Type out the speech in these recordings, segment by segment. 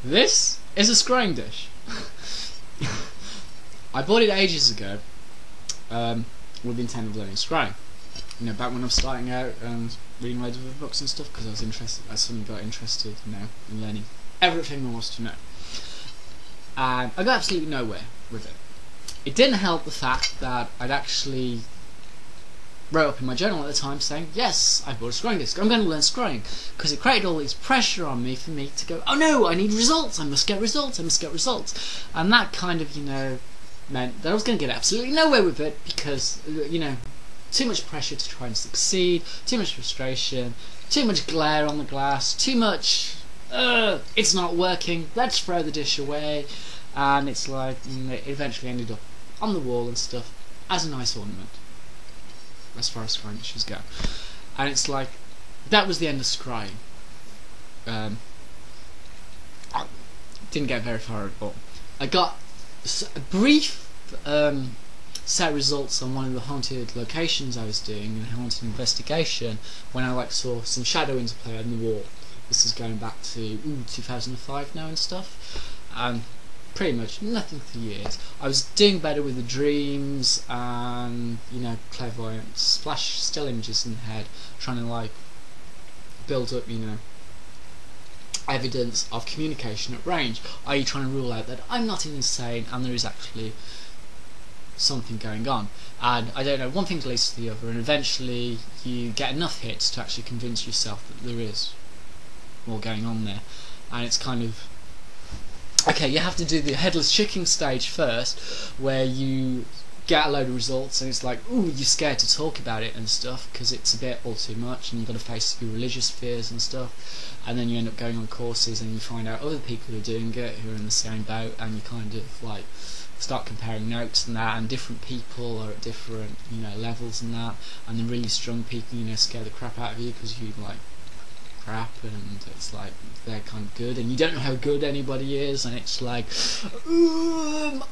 This is a scrying dish. I bought it ages ago with the intent of learning scrying. You know, back when I was starting out and reading loads of books and stuff, because I was interested. I suddenly got interested, you know, in learning everything there was to know, and I got absolutely nowhere with it. It didn't help the fact that I'd actually wrote up in my journal at the time saying, yes, I bought a scrying disc, I'm going to learn scrying, because it created all this pressure on me for me to go, oh no, I need results, I must get results, I must get results. And that kind of, you know, meant that I was going to get absolutely nowhere with it, because, you know, too much pressure to try and succeed, too much frustration, too much glare on the glass, too much, it's not working, let's throw the dish away. And it's like, it eventually ended up on the wall and stuff as a nice ornament, as far as scrying dishes go. And it's like, that was the end of scrying. I didn't get very far at all. I got a brief set of results on one of the haunted locations I was doing, a haunted investigation, when I like saw some shadow interplay on the wall. This is going back to 2005 now and stuff, and pretty much nothing for years. I was doing better with the dreams and, you know, clairvoyance, flash still images in the head, trying to like build up, you know, evidence of communication at range, i.e. trying to rule out that I'm not insane and there is actually something going on. And I don't know, one thing leads to the other, and eventually you get enough hits to actually convince yourself that there is more going on there. And it's kind of, okay, you have to do the headless chicken stage first, where you get a load of results and it's like, ooh, you're scared to talk about it and stuff because it's a bit all too much, and you've got to face your religious fears and stuff. And then you end up going on courses and you find out other people who are doing it, who are in the same boat, and you kind of like start comparing notes and that, and different people are at different, you know, levels and that, and the really strong people, you know, scare the crap out of you because you like crap, and it's like they're kind of good and you don't know how good anybody is, and it's like,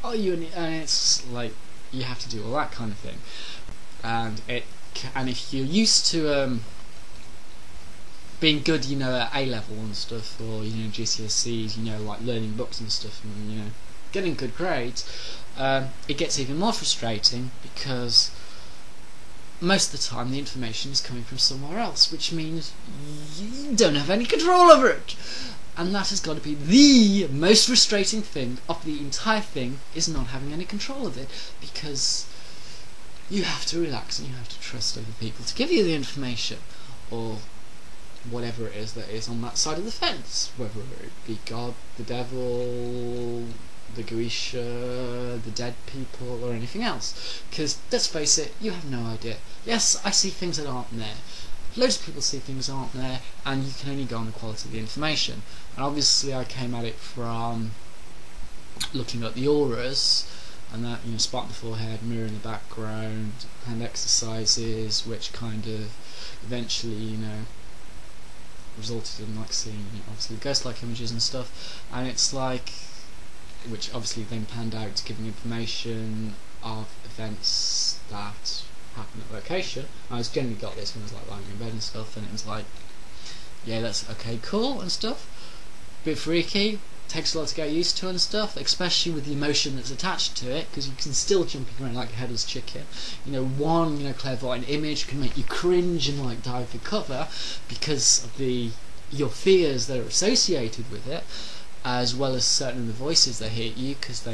are you? And it's like you have to do all that kind of thing, and if you're used to being good, you know, at A level and stuff, or you know, GCSEs, you know, like learning books and stuff, and you know, getting good grades, it gets even more frustrating because most of the time the information is coming from somewhere else, which means you don't have any control over it. And that has got to be the most frustrating thing of the entire thing, is not having any control of it, because you have to relax and you have to trust other people to give you the information, or whatever it is that is on that side of the fence, whether it be God, the devil, the Goetia, the dead people, or anything else. Because let's face it, you have no idea. Yes, I see things that aren't there. Loads of people see things that aren't there, and you can only go on the quality of the information. And obviously I came at it from looking at the auras, and that, you know, spot in the forehead, mirror in the background, hand exercises, which kind of eventually, you know, resulted in like seeing, you know, obviously ghost-like images and stuff. And it's like, which obviously then panned out to giving information of events that happened at location. I was generally got this when I was like lying in bed and stuff, and it was like, yeah, that's okay, cool and stuff. Bit freaky, takes a lot to get used to and stuff, especially with the emotion that's attached to it, because you can still jumping around like a headless chicken. You know, one, you know, clairvoyant image can make you cringe and like dive for cover because of your fears that are associated with it, as well as certain of the voices that hit you, because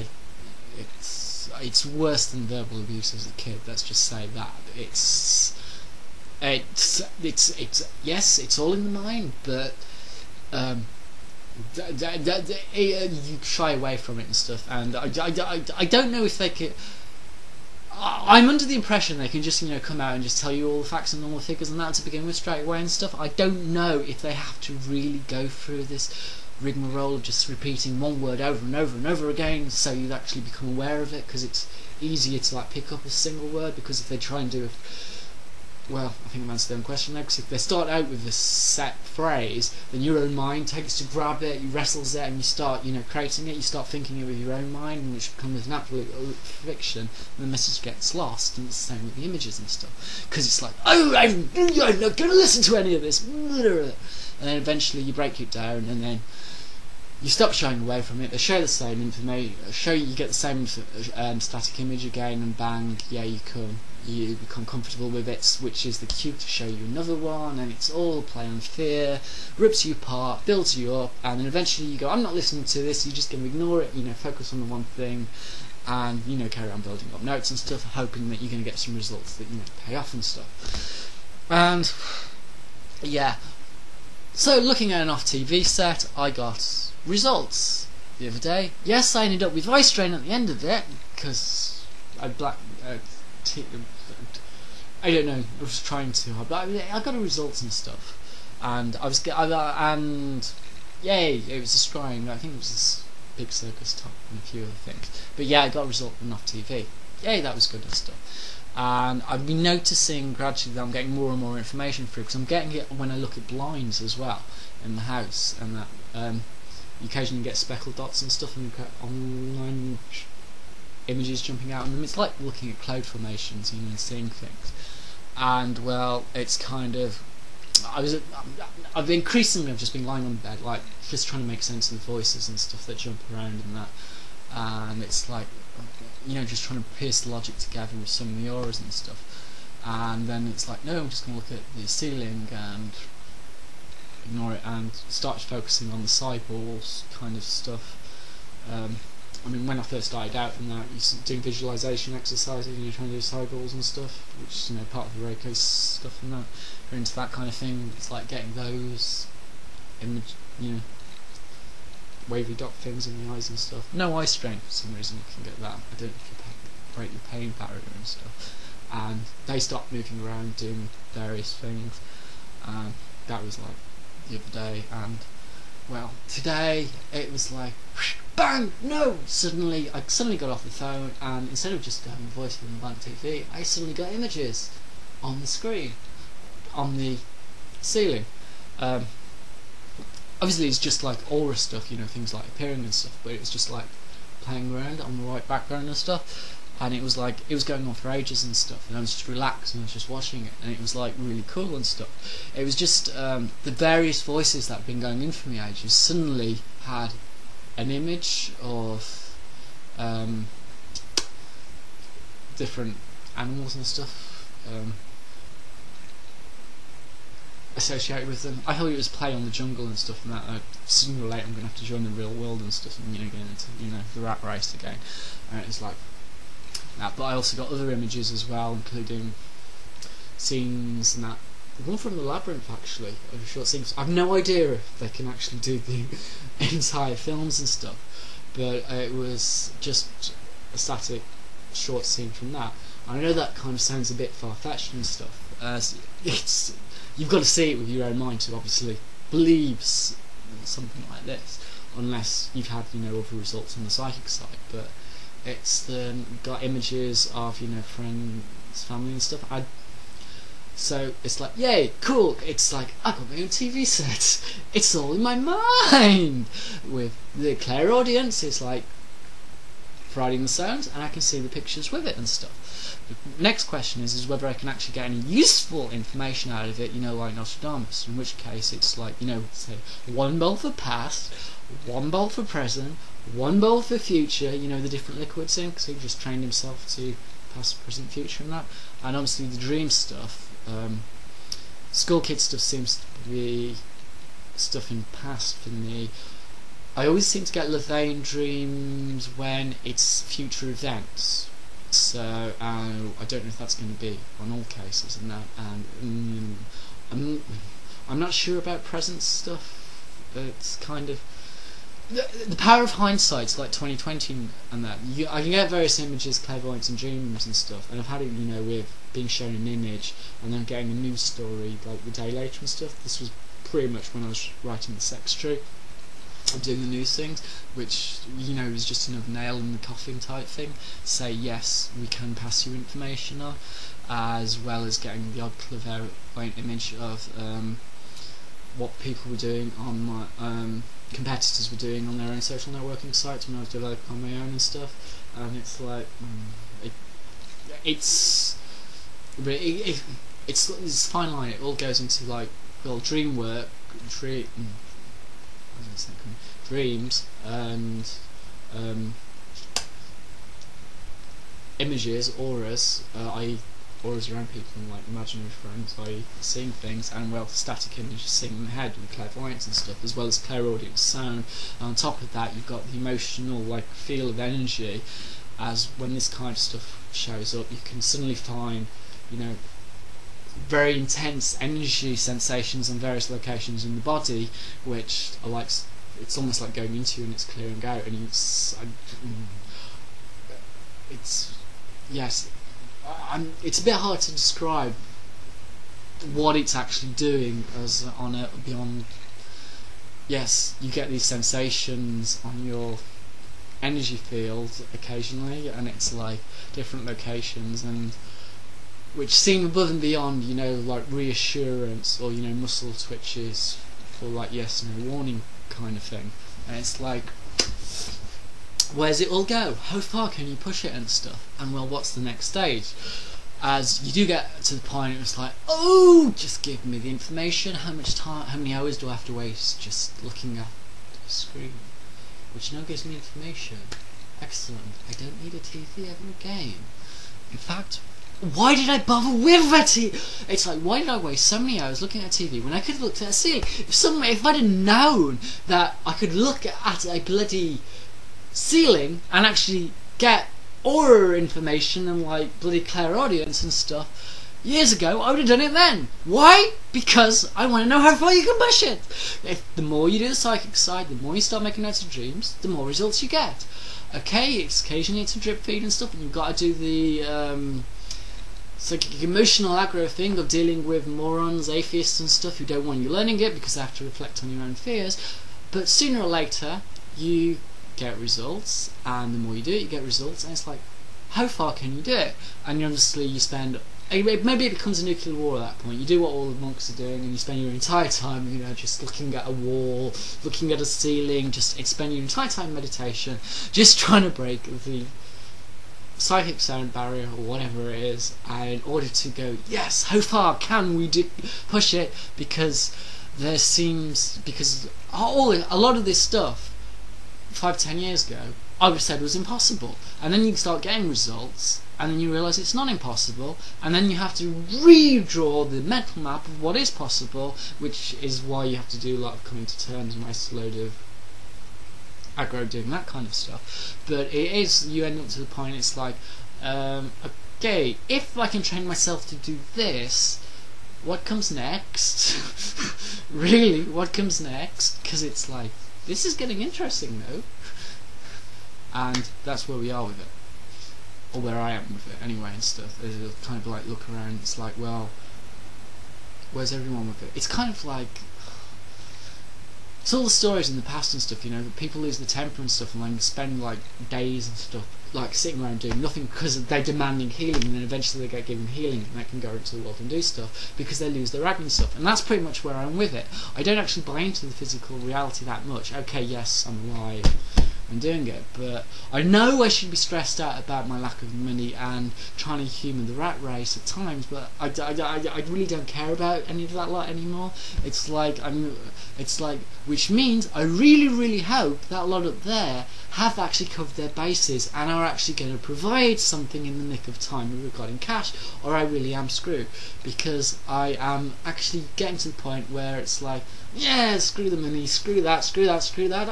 it's worse than verbal abuse as a kid. Let's just say that it's yes, it's all in the mind, but you shy away from it and stuff. And I don't know if they could. I'm under the impression they can just, you know, come out and just tell you all the facts and all the figures and that to begin with straight away and stuff. I don't know if they have to really go through this rigmarole of just repeating one word over and over and over again so you actually become aware of it, because it's easier to like pick up a single word. Because if they try and do well, I think I've answered the own question there, because if they start out with a set phrase, then your own mind takes to grab it, you wrestles it, and you start, you know, creating it, you start thinking it with your own mind, which becomes an absolute fiction, and the message gets lost. And it's the same with the images and stuff, because it's like, oh, I'm not going to listen to any of this, and then eventually you break it down, and then you stop showing away from it. They show the same information. You get the same static image again, and bang, yeah, you become comfortable with it, which is the cue to show you another one, and it's all play on fear, rips you apart, builds you up, and then eventually you go, I'm not listening to this. You're just going to ignore it. Focus on the one thing, and carry on building up notes and stuff, hoping that you're going to get some results that pay off and stuff. And yeah. So looking at an off-TV set, I got results the other day. Yes, I ended up with eye strain at the end of it because I don't know. I was trying too hard, but I got the results and stuff, and yay! It was a scrying. I think it was this big circus top and a few other things. But yeah, I got a result from off TV. Yay, that was good and stuff. And I've been noticing gradually that I'm getting more and more information through, because I'm getting it when I look at blinds as well in the house, and that you occasionally get speckled dots and stuff, and you get online images jumping out on them. It's like looking at cloud formations, and seeing things. And well, it's kind of I've just been lying on the bed, like just trying to make sense of the voices and stuff that jump around and that, and it's like just trying to piece the logic together with some of the auras and stuff. And then it's like, no, I'm just going to look at the ceiling and ignore it and start focusing on the sidewalls kind of stuff. When I first started out and that, you're doing visualization exercises and you're trying to do sidewalls and stuff, which is part of the Reiki stuff and that. You're into that kind of thing. It's like getting those wavy dot things in the eyes and stuff. No eye strain for some reason. You can get that. I don't know if you break your pain barrier and stuff. And they start moving around doing various things. And that was like the other day. And well, today it was like bang! No! I suddenly got off the phone, and instead of just having voice on the blank TV, I suddenly got images on the screen, on the ceiling. Obviously it's just like aura stuff, things like appearing and stuff, but it was just like playing around on the white background and stuff, and it was going on for ages and stuff, and I was just relaxed and I was just watching it, and it was like really cool and stuff. It was just the various voices that had been going in for me ages suddenly had an image of different animals and stuff associated with them. I thought it was play on the jungle and stuff, and that sooner or later I'm going to have to join the real world and stuff, and get into the rat race again. It's like that. But I also got other images as well, including scenes and that. One from the labyrinth, actually, of short scenes. I've no idea if they can actually do the entire films and stuff, but it was just a static short scene from that. I know that kind of sounds a bit far-fetched and stuff. You've got to see it with your own mind to obviously believe something like this, unless you've had other results on the psychic side. But it's got images of friends, family and stuff. So it's like, yay, cool. It's like I got my own TV set. It's all in my mind. With the clairaudience, it's like providing the sounds, and I can see the pictures with it and stuff. The next question is whether I can actually get any useful information out of it, like Nostradamus, in which case it's like, say, one bowl for past, one bowl for present, one bowl for future, the different liquids in, because he just trained himself to past, present, future and that. And obviously the dream stuff, school kid stuff seems to be stuff in past for me. I always seem to get Levain dreams when it's future events. So I don't know if that's going to be on all cases and that, and I'm not sure about present stuff. It's kind of the power of hindsight's like 2020 and that. I can get various images, clairvoyance and dreams and stuff, and I've had it with being shown an image and then getting a news story like the day later and stuff. This was pretty much when I was writing the sex tree. I'm doing the news things, which is just another nail in the coffin type thing. Say yes, we can pass you information on, as well as getting the odd clairvoyant image of what people were doing on my competitors were doing on their own social networking sites when I was developing on my own and stuff. And it's like it's a fine line. It all goes into like, well, dream work, dreams and images, auras, auras around people and like imaginary friends, i.e. seeing things, and well, static images seeing in the head with clairvoyance and stuff, as well as clairaudience sound. And on top of that, you've got the emotional like feel of energy. As when this kind of stuff shows up, you can suddenly find, you know, very intense energy sensations on various locations in the body, which are like, it's almost like going into you and it's clearing out, and it's yes, it's a bit hard to describe what it's actually doing as on a beyond. Yes, you get these sensations on your energy field occasionally, and it's like different locations, and which seem above and beyond, you know, like reassurance or, you know, muscle twitches for like yes, no warning kind of thing. And it's like, where's it all go? How far can you push it and stuff? And well, what's the next stage? As you do get to the point, it's like, oh, just give me the information. How much time? How many hours do I have to waste just looking at the screen? Which now gives me information. Excellent. I don't need a TV ever again. In fact, why did I bother with a TV? It's like, why did I waste so many hours looking at a TV when I could have looked at a ceiling? If I'd have known that I could look at a bloody ceiling and actually get aura information and like bloody clairaudience and stuff years ago, I would have done it then. Why? Because I want to know how far you can push it. If the more you do the psychic side, the more you start making notes of dreams, the more results you get. Okay, it's occasionally it's a drip feed and stuff, and you've got to do the psychic emotional aggro thing of dealing with morons, atheists and stuff who don't want you learning it because they have to reflect on your own fears. But sooner or later, you get results, and the more you do it, you get results, and it's like, how far can you do it? And obviously you spend, maybe it becomes a nuclear war at that point. You do what all the monks are doing, and you spend your entire time, you know, just looking at a wall, looking at a ceiling, just spend your entire time in meditation, just trying to break the psychic sound barrier or whatever it is, and in order to go, yes, how far can we push it? Because there seems, because a lot of this stuff 5-10 years ago I would have said was impossible, and then you start getting results, and then you realise it's not impossible, and then you have to redraw the mental map of what is possible, which is why you have to do a lot of coming to terms and waste a load of aggro doing that kind of stuff. But it is, you end up to the point, it's like, okay, if I can train myself to do this, what comes next? Really, what comes next? Because it's like, this is getting interesting though. And that's where we are with it, or where I am with it anyway and stuff. There's a kind of like look around, it's like, well, where's everyone with it? It's kind of like, it's all the stories in the past and stuff, you know, that people lose their temper and stuff, and like spend like days and stuff like sitting around doing nothing because they're demanding healing, and then eventually they get given healing and they can go into the world and do stuff because they lose their admin stuff. And that's pretty much where I'm with it. I don't actually buy into the physical reality that much. Okay, yes, I'm alive, I'm doing it, but I know I should be stressed out about my lack of money and trying to humour the rat race at times, but I really don't care about any of that lot anymore. It's like, which means I really hope that a lot up there have actually covered their bases and are actually going to provide something in the nick of time regarding cash, or I really am screwed, because I am actually getting to the point where it's like, yeah, screw the money, screw that,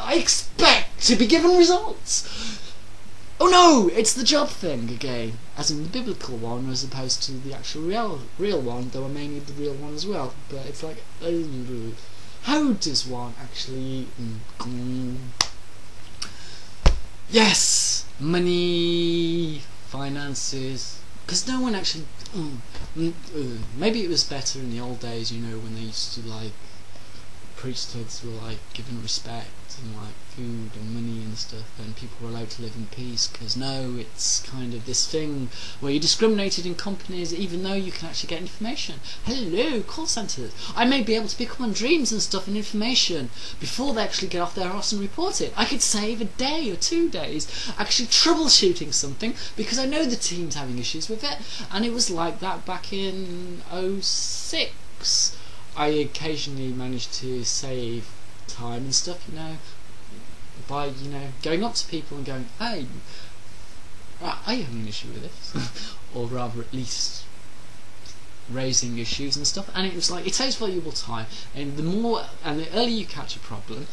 I expect to be given results. Oh no, it's the job thing again, as in the biblical one as opposed to the actual real one, though I may need the real one as well. But it's like, how does one actually yes, money, finances, because no one actually maybe it was better in the old days, you know, when they used to like, priesthoods were like given respect and like food and money and stuff, and people were allowed to live in peace, because no, it's kind of this thing where you're discriminated in companies even though you can actually get information. Hello, call centres. I may be able to pick up on dreams and stuff and information before they actually get off their arse and report it. I could save a day or 2 days actually troubleshooting something because I know the team's having issues with it, and it was like that back in '06. I occasionally managed to save time and stuff, you know, by, you know, going up to people and going, hey, are you having an issue with this? Or rather, at least raising issues and stuff. And it was like, it takes valuable time, and the more and the earlier you catch a problem,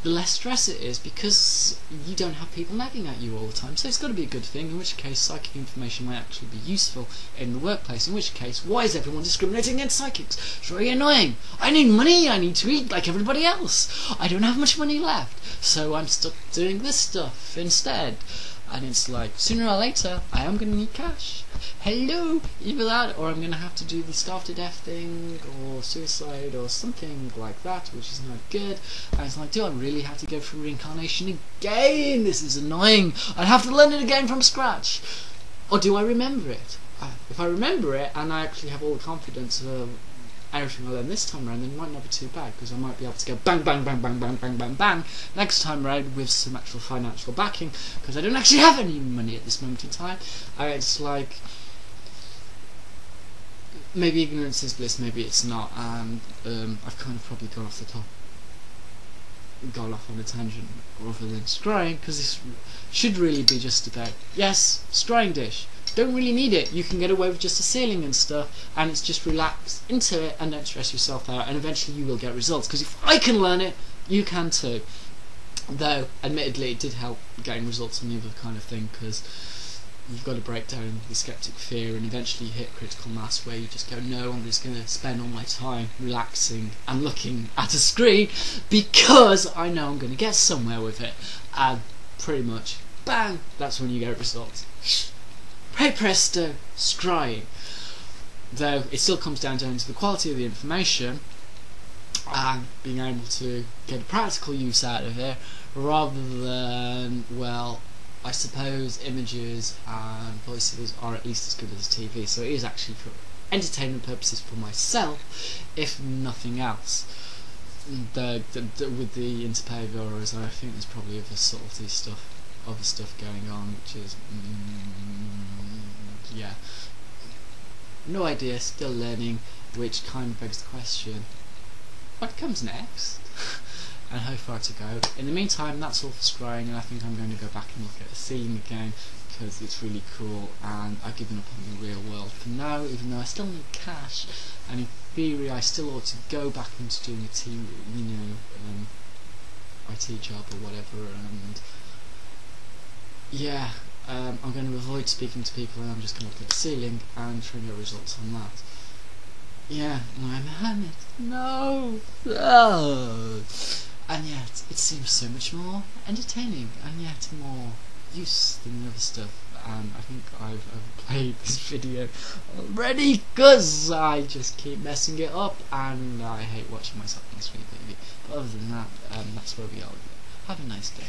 the less stress it is, because you don't have people nagging at you all the time. So it's got to be a good thing, in which case psychic information might actually be useful in the workplace, in which case, why is everyone discriminating against psychics? It's really annoying. I need money, I need to eat like everybody else. I don't have much money left, so I'm stuck doing this stuff instead. And it's like, sooner or later, I am going to need cash. Hello, either that, or I'm going to have to do the starve to death thing, or suicide, or something like that, which is not good. And it's like, do I really have to go through reincarnation again? This is annoying. I'd have to learn it again from scratch. Or do I remember it? If I remember it, and I actually have all the confidence of everything I learn this time around, then it might not be too bad, because I might be able to go bang, bang, bang, bang, bang, bang, bang, bang next time around with some actual financial backing, because I don't actually have any money at this moment in time. It's like, maybe ignorance is bliss, maybe it's not, and I've kind of probably gone off on a tangent rather than scrying, because this should really be just about, yes, scrying dish. Don't really need it. You can get away with just a ceiling and stuff, and it's just relax into it and don't stress yourself out, and eventually you will get results, because if I can learn it, you can too. Though admittedly it did help getting results on the other kind of thing, because you've got to break down the skeptic fear, and eventually you hit critical mass where you just go, no, I'm just going to spend all my time relaxing and looking at a screen, because I know I'm going to get somewhere with it, and pretty much bang, that's when you get results. Hey presto, scrying. Though it still comes down to the quality of the information and being able to get a practical use out of it, rather than, well, I suppose images and voices are at least as good as TV, so it is actually for entertainment purposes for myself, if nothing else. With the interplay of auras, I think there's probably other stuff going on, which is yeah, no idea, still learning, which kind of begs the question, what comes next? And how far to go. In the meantime, that's all for scrying, and I think I'm going to go back and look at the ceiling again, because it's really cool, and I've given up on the real world for now, even though I still need cash, and in theory I still ought to go back into doing a IT job or whatever, and yeah, I'm going to avoid speaking to people, and I'm just going to look at the ceiling and try and get results on that. Yeah, I'm a hermit. No! Oh. And yet, it seems so much more entertaining, and yet more use than the other stuff. And I think I've overplayed this video already, because I just keep messing it up, and I hate watching myself on screen, baby. But other than that, that's where we are with it. Have a nice day.